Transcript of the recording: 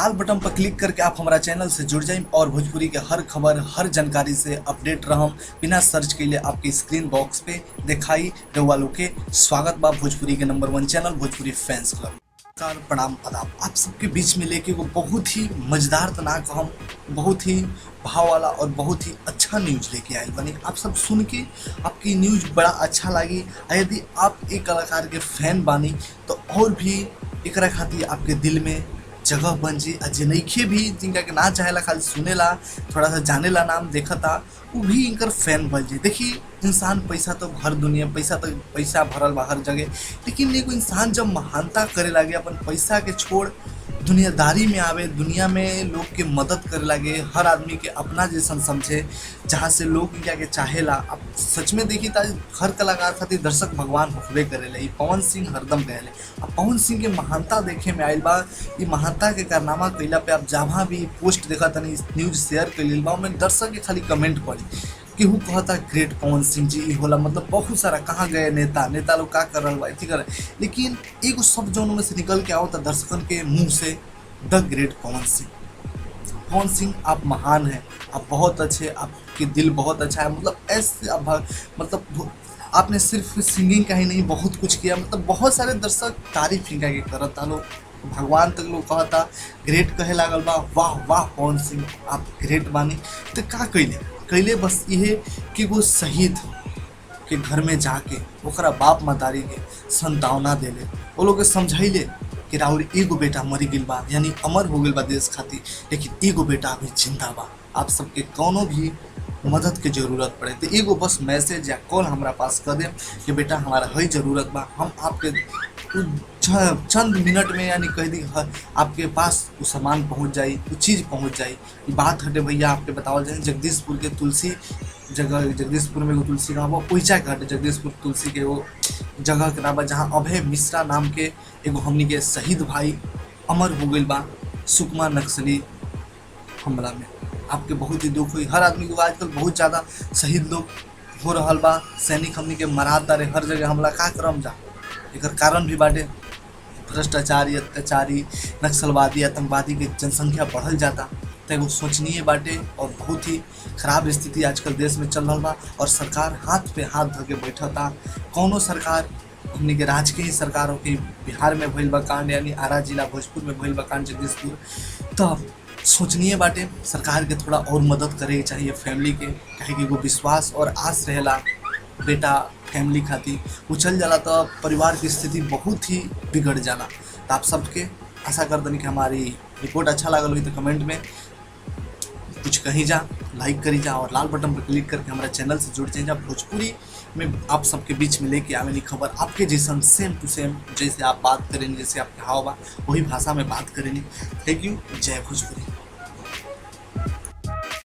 लाल button पर click करके आप हमारा चैनल से जुड़ जाइए और भोजपुरी के हर खबर हर जानकारी से अपडेट रहम। बिना सर्च के लिए आपके स्क्रीन बॉक्स पे दिखाई रउआ लोग के स्वागत बा भोजपुरी के number 1 channel Bhojpuri fans club. नमस्कार, प्रणाम, आदाब। आप सबके बीच में लेके वो बहुत ही मजेदार तो ना कहम, बहुत ही भाव वाला और बहुत ही अच्छा न्यूज लेके आए बनी। आप सब सुन के आपकी न्यूज बड़ा अच्छा लगी। यदि आप एक कलाकार के फैन बानी तो और भी एक खातिर आपके दिल में जगह बन जी। जे नइखे भी जिनका के ना चाहेला, खाली सुनेला, थोड़ा सा जानेला, नाम देखता, वो भी इनकर फैन बन जी। देखिए, इंसान पैसा तो हर दुनिया पैसा भरल बा हर जगह, लेकिन एगो इंसान जब महानता करे लागे, अपन पैसा के छोड़ दुनियादारी में आवे, दुनिया में लोग के मदद करे लागे, हर आदमी के अपना जैसन समझे, जहाँ से लोग क्या के चाहेला। अब सच में देखी तो हर कलाकार खातिर दर्शक भगवान होबे करेले। ई पवन सिंह हरदम कहले। अब पवन सिंह के महानता देखे में आइल बा। ई महानता के कारनामा कइला पे आप जहाँ भी पोस्ट देखा तनी, न्यूज शेयर कइल बा, में दर्शक के खाली कमेंट पड़ी, केहू कहता ग्रेट पवन सिंह जी ई होला, मतलब बहुत सारा कहाँ गए नेता लोग का कर रहा बा, ठीक है। लेकिन एगो शब्द जौन में से निकल के आओ था दर्शकन के मुंह से, द ग्रेट पवन सिंह। पवन सिंह आप महान हैं, आप बहुत अच्छे, आपके दिल बहुत अच्छा है। मतलब ऐसे मतलब आपने सिर्फ सिंगिंग का ही नहीं बहुत कुछ किया, मतलब बहुत सारे दर्शक तारीफ इनका के करता लोग, भगवान तक लोग कहता ग्रेट कहे लागल बा। वाह वाह पवन सिंह, आप ग्रेट बानी। तो का कैले बस ये कि वो शहीद के घर में जाके ओकरा बाप मतारी के संतावना देले, वो लोग के समझाइले कि राउर एगो बेटा मरी गइल बा, यानी अमर हो गइल बा देश खातिर, लेकिन एगो बेटा अभी जिंदा बा। आप सबके कोनो भी मदद के जरूरत पड़े तो एगो बस मैसेज या कॉल हमारा पास कर दें कि बेटा हमारा है जरूरत बा, हम आपके चंद मिनट में यानी कह दी आपके पास वो सामान पहुंच जाई, वो चीज़ पहुंच जाई। ये बात हटे भैया आपके बतावल जाए, जगदीशपुर के तुलसी जगह, जगदीशपुर में एगो तुलसी गाँव ओइचा के हटे, जगदीशपुर तुलसी के वो जगह के नाम बा, जहाँ अभय मिश्रा नाम के एगो हमनी के शहीद भाई अमर हो गइल बा सुकमा नक्सली हमला में। आपके बहुत ही दुख हुई। हर आदमी को आजकल बहुत ज़्यादा शहीद लोग हो रहा बा, सैनिक हमनी के मरात तारे, हर जगह हमला का करम जा। एक कारण भी बाटे भ्रष्टाचारी, अत्याचारी, नक्सलवादी, आतंकवादी के जनसंख्या बढ़ल जाता। तो एगो सोचनीय बाटे और बहुत ही खराब स्थिति आजकल देश में चल रहा बा। और सरकार हाथ पे हाथ धो के बैठता। कौनो सरकार हमनी के राज्य के ही सरकार हो कि बिहार में भइल बा कांड, यानी आरा जिला भोजपुर में भइल बा कांड जगदीशपुर। तो सोचनीय बाटे सरकार के थोड़ा और मदद करे चाहिए फैमिली के, कहे कि वो विश्वास और आस रहेला बेटा फैमिली खातिर, वो चल जाला तो परिवार की स्थिति बहुत ही बिगड़ जाला। तो आप सबके आशा कर दनी कि हमारी रिपोर्ट अच्छा लागल हुई तो कमेंट में कुछ कही जा, लाइक करी जा और लाल बटन पर क्लिक करके हमारे चैनल से जुड़ जाए। भोजपुरी में आप सबके बीच में लेके आवेली खबर आपके जैसन सेम टू सेम, जैसे आप बात करेंगे, जैसे आपके हाव बा वही भाषा में बात करेंगे। Thank you. जय भोजपुरी।